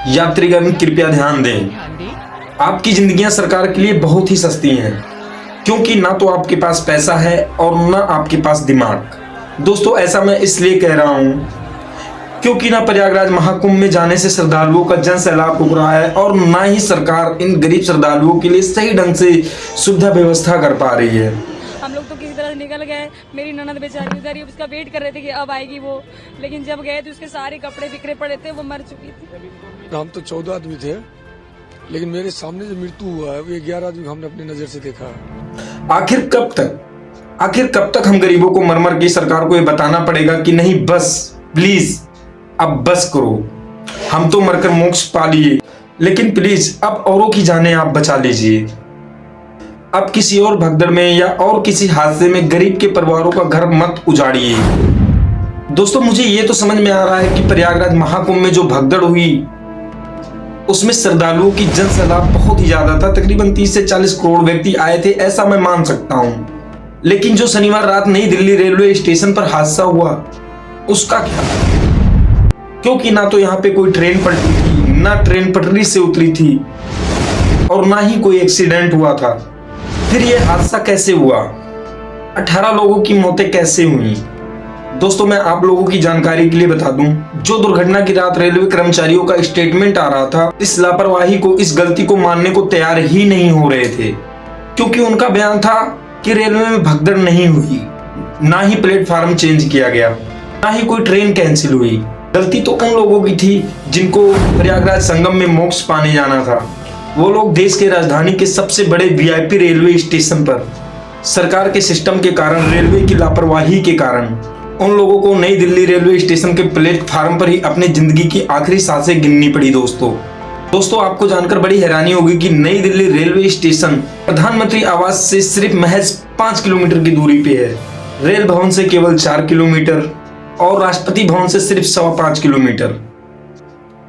यात्रीगण कृपया ध्यान दें, आपकी जिंदगियां सरकार के लिए बहुत ही सस्ती हैं, क्योंकि ना तो आपके पास पैसा है और ना आपके पास दिमाग। दोस्तों ऐसा मैं इसलिए कह रहा हूं क्योंकि ना प्रयागराज महाकुंभ में जाने से श्रद्धालुओं का जन सैलाब उठ रहा है और ना ही सरकार इन गरीब श्रद्धालुओं के लिए सही ढंग से सुविधा व्यवस्था कर पा रही है। हम लोग तो किसी तरह निकल गए। मेरी ननद बेचारी उधर ही उसका वेट कर रहे थे कि अब आएगी वो, लेकिन जब गए तो उसके सारे कपड़े बिखरे पड़े थे, वो मर चुकी थी। हम तो 14 आदमी थे, लेकिन मेरे सामने जो मृत्यु हुआ है वो 11 आदमी हमने अपनी नजर से देखा है। आखिर कब तक हम गरीबों को मर मर के सरकार को ये बताना पड़ेगा कि नहीं, बस प्लीज अब बस करो। हम तो मरकर मोक्ष पा लिए, लेकिन प्लीज अब औरों की जानें आप बचा लीजिए। अब किसी और भगदड़ में या और किसी हादसे में गरीब के परिवारों का घर मत उजाड़िए। दोस्तों मुझे ये तो समझ में आ रहा है कि प्रयागराज महाकुंभ में जो भगदड़ हुई उसमें श्रद्धालुओं की जन सैलाब बहुत ही ज्यादा था। तकरीबन 30 से 40 करोड़ व्यक्ति आए थे, ऐसा मैं मान सकता हूं। लेकिन जो शनिवार रात नई दिल्ली रेलवे स्टेशन पर हादसा हुआ उसका क्या? क्योंकि ना तो यहाँ पे कोई ट्रेन पलटी थी, ना ट्रेन पटरी से उतरी थी और ना ही कोई एक्सीडेंट हुआ था। फिर यह हादसा कैसे हुआ? 18 लोगों की मौतें कैसे हुई? दोस्तों मैं आप लोगों की जानकारी के लिए बता दूं, जो दुर्घटना की रात रेलवे कर्मचारियों का स्टेटमेंट आ रहा था, इस लापरवाही को, इस गलती को मानने को तैयार ही नहीं हो रहे थे, क्योंकि उनका बयान था कि रेलवे में भगदड़ नहीं हुई, ना ही प्लेटफार्म चेंज किया गया, ना ही कोई ट्रेन कैंसिल हुई। गलती तो उन लोगों की थी जिनको प्रयागराज संगम में मोक्ष पाने जाना था। वो लोग देश के राजधानी के सबसे बड़े वीआईपी रेलवे स्टेशन पर सरकार के सिस्टम के कारण, रेलवे की लापरवाही के कारण उन लोगों को नई दिल्ली रेलवे स्टेशन के प्लेटफार्म पर ही अपनी जिंदगी की आखिरी सांसें गिननी पड़ी। दोस्तों आपको जानकर बड़ी हैरानी होगी कि नई दिल्ली रेलवे स्टेशन प्रधानमंत्री आवास से सिर्फ महज 5 किलोमीटर की दूरी पे है, रेल भवन से केवल 4 किलोमीटर और राष्ट्रपति भवन से सिर्फ 5.25 किलोमीटर।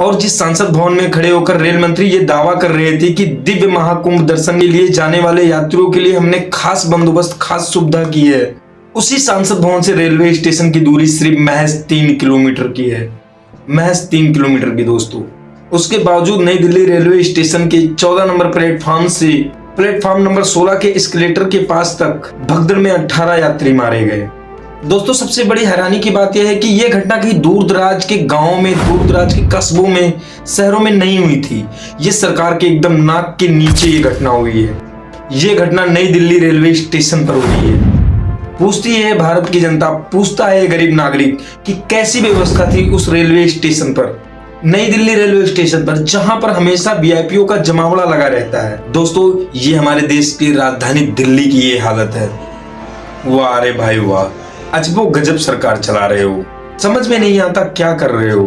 और जिस संसद भवन में खड़े होकर रेल मंत्री ये दावा कर रहे थे कि दिव्य महाकुंभ दर्शन के लिए जाने वाले यात्रियों के लिए हमने खास बंदोबस्त, खास सुविधा की है, उसी संसद भवन से रेलवे स्टेशन की दूरी सिर्फ महज 3 किलोमीटर की है, महज 3 किलोमीटर की। दोस्तों उसके बावजूद नई दिल्ली रेलवे स्टेशन के 14 नंबर प्लेटफॉर्म से प्लेटफॉर्म नंबर 16 के एस्केलेटर के पास तक भगदड़ में 18 यात्री मारे गए। दोस्तों सबसे बड़ी हैरानी की बात यह है कि यह घटना कहीं दूर दराज के गांवों में, दूर दराज के कस्बों में, शहरों में नहीं हुई थी। ये सरकार के एकदम नाक के नीचे ये घटना हुई है। ये घटना नई दिल्ली रेलवे स्टेशन पर हुई है। पूछती है भारत की जनता, पूछता है गरीब नागरिक कि कैसी व्यवस्था थी उस रेलवे स्टेशन पर, नई दिल्ली रेलवे स्टेशन पर, जहां पर हमेशा वीआईपीओ का जमावड़ा लगा रहता है। दोस्तों ये हमारे देश की राजधानी दिल्ली की ये हालत है। वाह रे भाई वाह, अजबो गजब सरकार चला रहे हो। समझ में नहीं आता क्या कर रहे हो,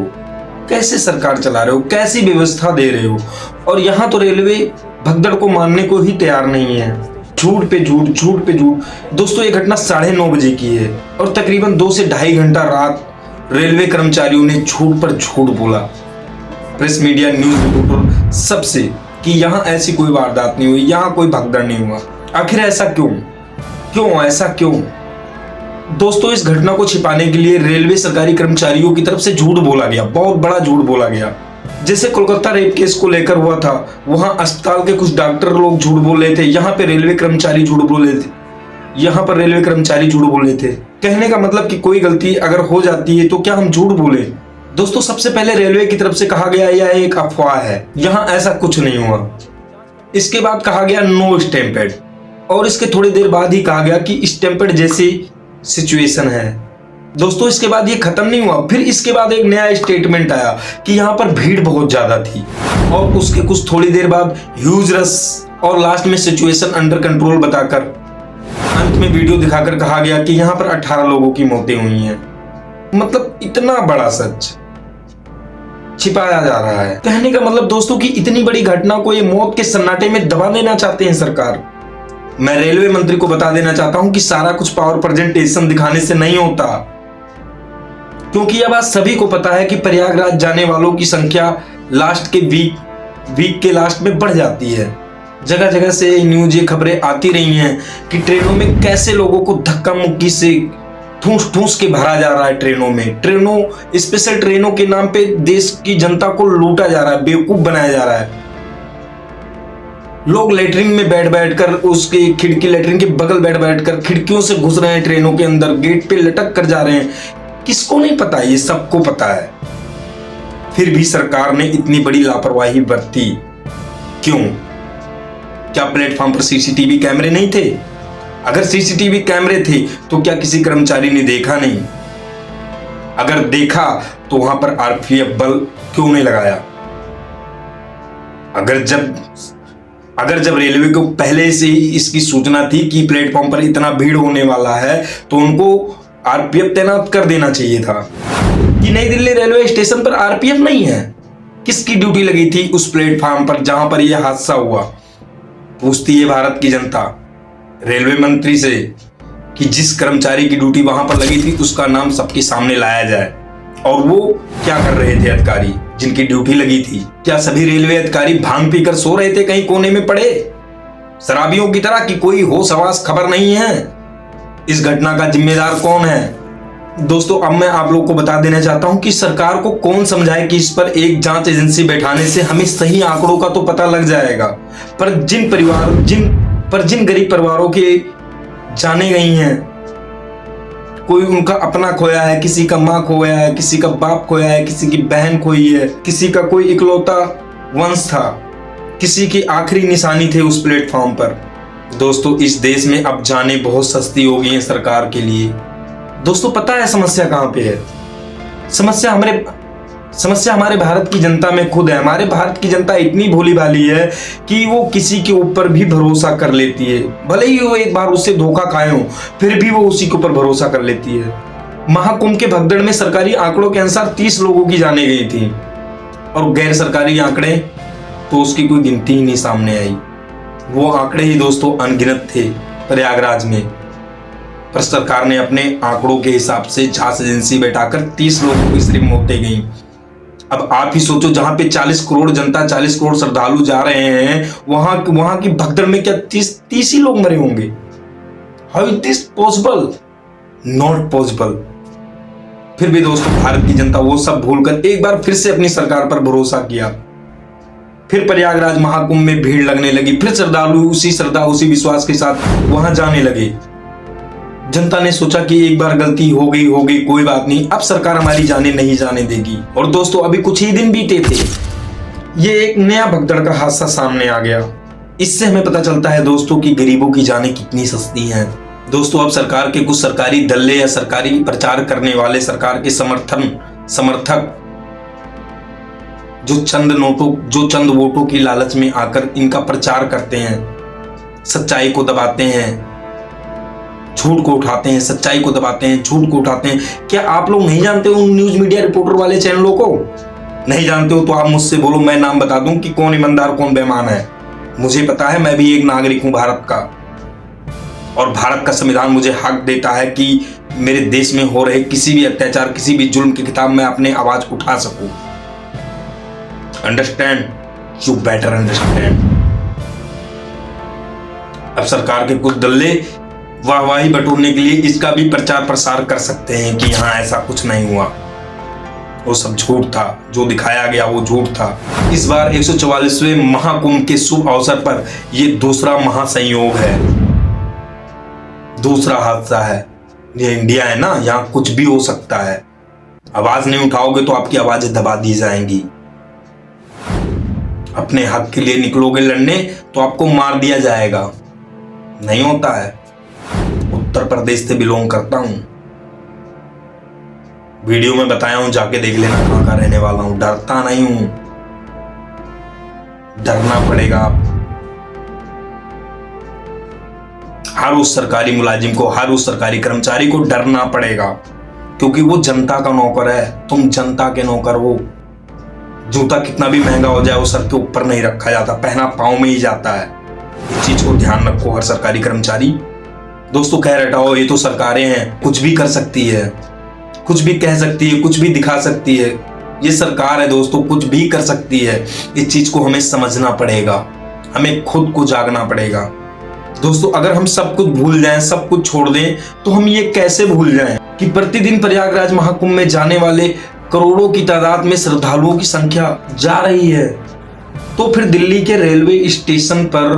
कैसे सरकार चला रहे हो, कैसी व्यवस्था दे रहे हो। और यहाँ तो रेलवे भगदड़ को मानने को ही तैयार नहीं है। झूठ पे झूठ, झूठ पे झूठ। दोस्तों ये घटना 9:30 बजे की है और तकरीबन 2 से ढाई घंटा रात रेलवे कर्मचारियों ने झूठ पर झूठ बोला, प्रेस मीडिया, न्यूज रिपोर्टर सबसे, कि यहाँ ऐसी कोई वारदात नहीं हुई, यहाँ कोई भगदड़ नहीं हुआ। आखिर ऐसा क्यों ऐसा क्यों? दोस्तों इस घटना को छिपाने के लिए रेलवे सरकारी कर्मचारियों की तरफ से झूठ बोला गया, बहुत बड़ा झूठ बोला गया। जैसे कोलकाता रेप केस को लेकर हुआ था, वहां अस्पताल के कुछ डॉक्टर लोग झूठ बोल रहे थे, यहाँ पे रेलवे कर्मचारी झूठ बोल रहे थे, यहाँ पर रेलवे कर्मचारी झूठ बोल रहे थे। कहने का मतलब कि कोई गलती अगर हो जाती है तो क्या हम झूठ बोले? दोस्तों सबसे पहले रेलवे की तरफ से कहा गया यह एक अफवाह है, यहाँ ऐसा कुछ नहीं हुआ। इसके बाद कहा गया नो स्टैम्पेड, और इसके थोड़ी देर बाद ही कहा गया कि स्टैम्पेड जैसी सिचुएशन है। दोस्तों इसके बाद ये खत्म नहीं हुआ, फिर इसके बाद एक नया स्टेटमेंट आया कि यहाँ पर भीड़ बहुत ज्यादा थी, और उसके कुछ थोड़ी देर बाद ह्यूज रश, और लास्ट में सिचुएशन अंडर कंट्रोल बताकर अंत में वीडियो दिखाकर कहा गया कि यहाँ पर 18 लोगों की मौतें हुई हैं। मतलब इतना बड़ा सच छिपाया जा रहा है। कहने का मतलब दोस्तों कि इतनी बड़ी घटना को ये मौत के सन्नाटे में दबा देना चाहते हैं सरकार। मैं रेलवे मंत्री को बता देना चाहता हूं कि सारा कुछ पावर प्रेजेंटेशन दिखाने से नहीं होता, क्योंकि यह बात सभी को पता है कि प्रयागराज जाने वालों की संख्या लास्ट के वीक के लास्ट में बढ़ जाती है। जगह जगह से न्यूज, ये खबरें आती रही हैं कि ट्रेनों में कैसे लोगों को धक्का मुक्की से ठूस ठूस के भरा जा रहा है ट्रेनों में। ट्रेनों, स्पेशल ट्रेनों के नाम पे देश की जनता को लूटा जा रहा है, बेवकूफ बनाया जा रहा है। लोग लेटरिन में बैठ बैठकर, उसके खिड़की, लेटरिन के बगल बैठ बैठकर खिड़कियों से घुस रहे हैं ट्रेनों के अंदर, गेट पे लटक कर जा रहे हैं। किसको नहीं पता? ये सबको पता है। फिर भी सरकार ने इतनी बड़ी लापरवाही बरती क्यों? क्या प्लेटफॉर्म पर सीसीटीवी कैमरे नहीं थे? अगर सीसीटीवी कैमरे थे तो क्या किसी कर्मचारी ने देखा नहीं? अगर देखा तो वहां पर आरपीएफ बल क्यों नहीं लगाया? अगर जब रेलवे को पहले से ही इसकी सूचना थी कि प्लेटफॉर्म पर इतना भीड़ होने वाला है तो उनको आरपीएफ तैनात कर देना चाहिए था। कि नई दिल्ली रेलवे स्टेशन पर आरपीएफ नहीं है? किसकी ड्यूटी लगी थी उस प्लेटफॉर्म पर जहां पर यह हादसा हुआ? पूछती है भारत की जनता रेलवे मंत्री से कि जिस कर्मचारी की ड्यूटी वहां पर लगी थी उसका नाम सबके सामने लाया जाए। और वो क्या कर रहे थे अधिकारी जिनकी ड्यूटी लगी थी? क्या सभी रेलवे अधिकारी भांग पीकर सो रहे थे कहीं कोने में पड़े, शराबियों की तरह, कि कोई होश हवास खबर नहीं है? इस घटना का जिम्मेदार कौन है? दोस्तों, अब मैं आप लोग को बता देना चाहता हूं कि सरकार को कौन समझाए कि इस पर एक जांच एजेंसी बैठाने से हमें सही आंकड़ों का तो पता लग जाएगा। पर जिन गरीब परिवारों के जाने गई हैं, कोई उनका अपना खोया है, किसी का माँ खोया है, किसी का बाप खोया है, किसी की बहन खोई है, किसी का कोई इकलौता वंश था, किसी की आखिरी निशानी थे उस प्लेटफॉर्म पर। दोस्तों, इस देश में अब जाने बहुत सस्ती हो गई है सरकार के लिए। दोस्तों, पता है समस्या कहां पे है? समस्या हमारे भारत की जनता में खुद है। हमारे भारत की जनता इतनी भोली भाली है कि वो किसी के ऊपर भी भरोसा कर लेती है। भले ही वो एक बार उससे धोखा खाए हो, फिर भी वो उसी के ऊपर भरोसा कर लेती है। महाकुंभ के भगदड़ में सरकारी आंकड़ों के अनुसार 30 लोगों की जाने गई थी और गैर सरकारी आंकड़े तो उसकी कोई गिनती ही नहीं सामने आई। वो आंकड़े ही दोस्तों अनगिनत थे प्रयागराज में। पर सरकार ने अपने आंकड़ों के हिसाब से जांच एजेंसी बैठाकर 30 लोगों की सिर्फ मौतें गई। अब आप ही सोचो, जहां पे 40 करोड़ जनता, 40 करोड़ श्रद्धालु जा रहे हैं, वहां की भगदड़ में क्या 30 ही लोग मरे होंगे? How is this possible? Not possible. फिर भी दोस्तों, भारत की जनता वो सब भूलकर एक बार फिर से अपनी सरकार पर भरोसा किया। फिर प्रयागराज महाकुंभ में भीड़ लगने लगी, फिर श्रद्धालु उसी श्रद्धा, उसी विश्वास के साथ वहां जाने लगे। जनता ने सोचा कि एक बार गलती हो गई, कोई बात नहीं, अब सरकार हमारी जाने नहीं जाने देगी। और दोस्तों, अभी कुछ ही दिन बीते थे, ये एक नया भगदड़ का हादसा सामने आ गया। इससे हमें पता चलता है दोस्तों कि गरीबों की जानें कितनी सस्ती हैं। दोस्तों, अब सरकार के कुछ सरकारी दल्ले या सरकारी प्रचार करने वाले, सरकार के समर्थक जो चंद वोटों की लालच में आकर इनका प्रचार करते हैं, सच्चाई को दबाते हैं, झूठ को उठाते हैं, सच्चाई को दबाते हैं, झूठ को उठाते हैं। क्या आप लोग नहीं जानते उन न्यूज मीडिया रिपोर्टर वाले चैनलों को? नहीं जानते हो तो आप मुझसे बोलो, मैं नाम बता दूं कि कौन ईमानदार कौन बेईमान है। मुझे पता है, मैं भी एक नागरिक हूं भारत का, और भारत का संविधान मुझे हक देता है कि मेरे देश में हो रहे किसी भी अत्याचार, किसी भी जुल्म के खिलाफ मैं अपने आवाज उठा सकूं। अंडरस्टैंड? You better understand. अब सरकार के कुछ दल्ले वाहवाही बटोरने के लिए इसका भी प्रचार प्रसार कर सकते हैं कि यहां ऐसा कुछ नहीं हुआ, वो सब झूठ था, जो दिखाया गया वो झूठ था। इस बार 144वें महाकुंभ के शुभ अवसर पर ये दूसरा महासंयोग है, दूसरा हादसा है। ये इंडिया है ना, यहां कुछ भी हो सकता है। आवाज नहीं उठाओगे तो आपकी आवाजें दबा दी जाएंगी। अपने हक के लिए निकलोगे लड़ने तो आपको मार दिया जाएगा। नहीं होता है। उत्तर प्रदेश से बिलोंग करता हूं, वीडियो में बताया हूं, जाके देख लेना कहां का रहने वाला हूं। डरता नहीं हूं, डरना पड़ेगा। हर उस सरकारी मुलाजिम को, हर उस सरकारी कर्मचारी को डरना पड़ेगा, क्योंकि वो जनता का नौकर है। तुम जनता के नौकर हो। जूता कितना भी महंगा हो जाए वो सर के ऊपर नहीं रखा जाता, पहना पांव में ही जाता है। इस चीज को ध्यान रखो हर सरकारी कर्मचारी। दोस्तों, कह हटाओ, ये तो सरकारें हैं, कुछ भी कर सकती है, कुछ भी कह सकती है, कुछ भी दिखा सकती है। ये सरकार है दोस्तों, कुछ भी कर सकती है। इस चीज को हमें समझना पड़ेगा, हमें खुद को जागना पड़ेगा। दोस्तों, अगर हम सब कुछ भूल जाएं, सब कुछ छोड़ दें, तो हम ये कैसे भूल जाएं? कि प्रतिदिन प्रयागराज महाकुंभ में जाने वाले करोड़ों की तादाद में श्रद्धालुओं की संख्या जा रही है, तो फिर दिल्ली के रेलवे स्टेशन पर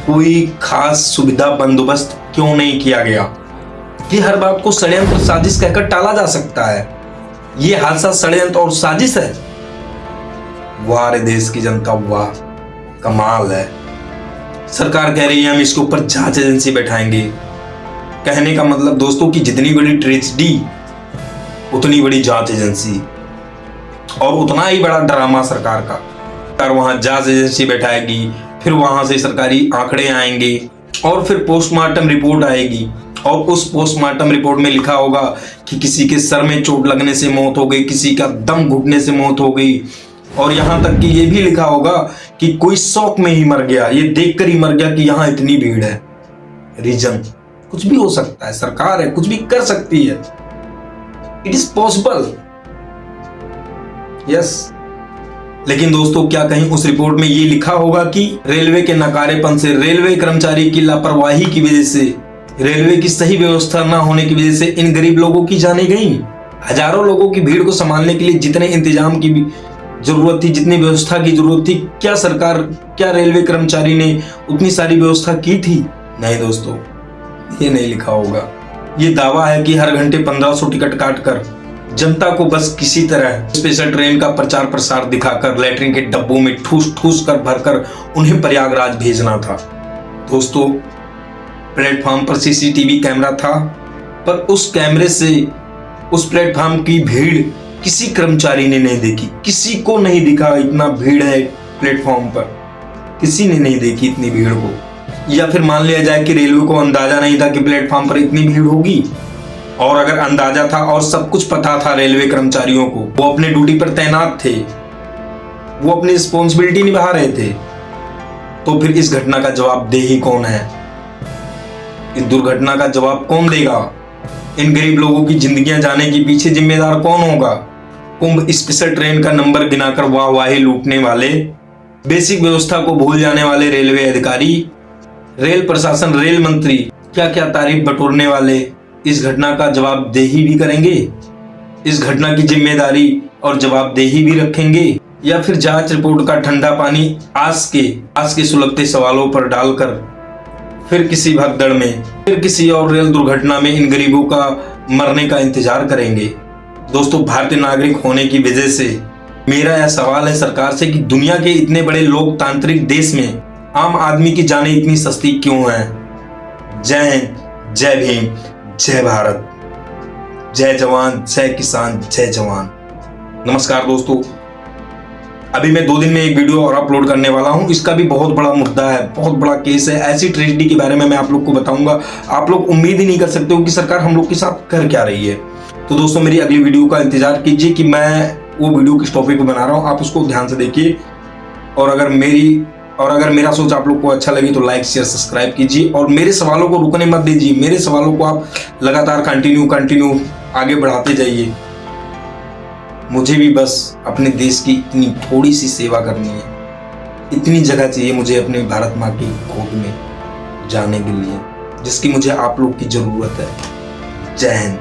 कोई खास सुविधा बंदोबस्त क्यों नहीं किया गया कि हर बात को षड्यंत्र साजिश कहकर टाला जा सकता है। ये हादसा षड्यंत्र और साजिश है। वाह रे देश की जनता, वाह, कमाल है। सरकार कह रही है हम इसके ऊपर जांच एजेंसी बैठाएंगे। कहने का मतलब दोस्तों कि जितनी बड़ी ट्रेजेडी उतनी बड़ी जांच एजेंसी और उतना ही बड़ा ड्रामा सरकार का। सरकार वहां जांच एजेंसी बैठाएगी, फिर वहां से सरकारी आंकड़े आएंगे और फिर पोस्टमार्टम रिपोर्ट आएगी और उस पोस्टमार्टम रिपोर्ट में लिखा होगा कि किसी के सर में चोट लगने से मौत हो गई, किसी का दम घुटने से मौत हो गई और यहां तक कि ये भी लिखा होगा कि कोई शौक में ही मर गया, ये देखकर ही मर गया कि यहां इतनी भीड़ है। रीजन कुछ भी हो सकता है, सरकार है, कुछ भी कर सकती है। It is possible, yes. लेकिन दोस्तों क्या कहीं उस रिपोर्ट में ये लिखा होगा कि रेलवे के नकारेपन से, रेलवे कर्मचारी की लापरवाही की वजह से, रेलवे की सही व्यवस्था न होने की वजह से इन गरीब लोगों की जानें गई? हजारों लोगों की भीड़ को संभालने के लिए जितने इंतजाम की जरूरत थी, जितनी व्यवस्था की जरूरत थी, क्या सरकार, क्या रेलवे कर्मचारी ने उतनी सारी व्यवस्था की थी? नहीं दोस्तों, ये नहीं लिखा होगा। ये दावा है कि हर घंटे 1500 टिकट काटकर जनता को बस किसी तरह स्पेशल ट्रेन का प्रचार प्रसार दिखाकर लैट्रिन के डब्बों में ठूस ठूस कर भरकर उन्हें प्रयागराज भेजना था। दोस्तों प्लेटफॉर्म पर सीसीटीवी कैमरा था, पर उस कैमरे से उस प्लेटफॉर्म की भीड़ किसी कर्मचारी ने नहीं देखी, किसी को नहीं दिखा इतना भीड़ है प्लेटफॉर्म पर, किसी ने नहीं देखी इतनी भीड़ को। या फिर मान लिया जाए कि रेलवे को अंदाजा नहीं था कि प्लेटफॉर्म पर इतनी भीड़ होगी, और अगर अंदाजा था और सब कुछ पता था रेलवे कर्मचारियों को, वो अपने ड्यूटी पर तैनात थे, वो अपनी रिस्पॉन्सिबिलिटी निभा रहे थे, तो फिर इस घटना का जवाबदेही कौन है? इस दुर्घटना का जवाब कौन देगा? इन गरीब लोगों की जिंदगियां जाने के पीछे जिम्मेदार कौन होगा? कुंभ स्पेशल ट्रेन का नंबर गिनाकर वाहवाही लूटने वाले, बेसिक व्यवस्था को भूल जाने वाले रेलवे अधिकारी, रेल प्रशासन, रेल मंत्री क्या क्या तारीफ बटोरने वाले इस घटना का जवाबदेही भी करेंगे? इस घटना की जिम्मेदारी और जवाबदेही भी रखेंगे? या फिर जांच रिपोर्ट का ठंडा पानी आस के सुलगते सवालों पर डालकर फिर किसी भगदड़ में, फिर किसी और रेल दुर्घटना में इन गरीबों का मरने का इंतजार करेंगे? दोस्तों भारतीय नागरिक होने की वजह से मेरा यह सवाल है सरकार से कि दुनिया के इतने बड़े लोकतांत्रिक देश में आम आदमी की जानें इतनी सस्ती क्यों है? जय हिंद, जय भीम, जय भारत, जय जवान, जय किसान, जय जवान। नमस्कार दोस्तों, अभी मैं 2 दिन में एक वीडियो और अपलोड करने वाला हूं। इसका भी बहुत बड़ा मुद्दा है, बहुत बड़ा केस है। ऐसी ट्रेजेडी के बारे में मैं आप लोग को बताऊंगा, आप लोग उम्मीद ही नहीं कर सकते हो कि सरकार हम लोग के साथ कर क्या रही है। तो दोस्तों मेरी अगली वीडियो का इंतजार कीजिए कि मैं वो वीडियो किस टॉपिक पे बना रहा हूँ, आप उसको ध्यान से देखिए। और अगर मेरा सोच आप लोग को अच्छा लगे तो लाइक शेयर सब्सक्राइब कीजिए और मेरे सवालों को रुकने मत दीजिए। मेरे सवालों को आप लगातार कंटिन्यू आगे बढ़ाते जाइए। मुझे भी बस अपने देश की इतनी थोड़ी सी सेवा करनी है, इतनी जगह चाहिए मुझे अपने भारत माँ की गोद में जाने के लिए, जिसकी मुझे आप लोग की जरूरत है। जय हिंद।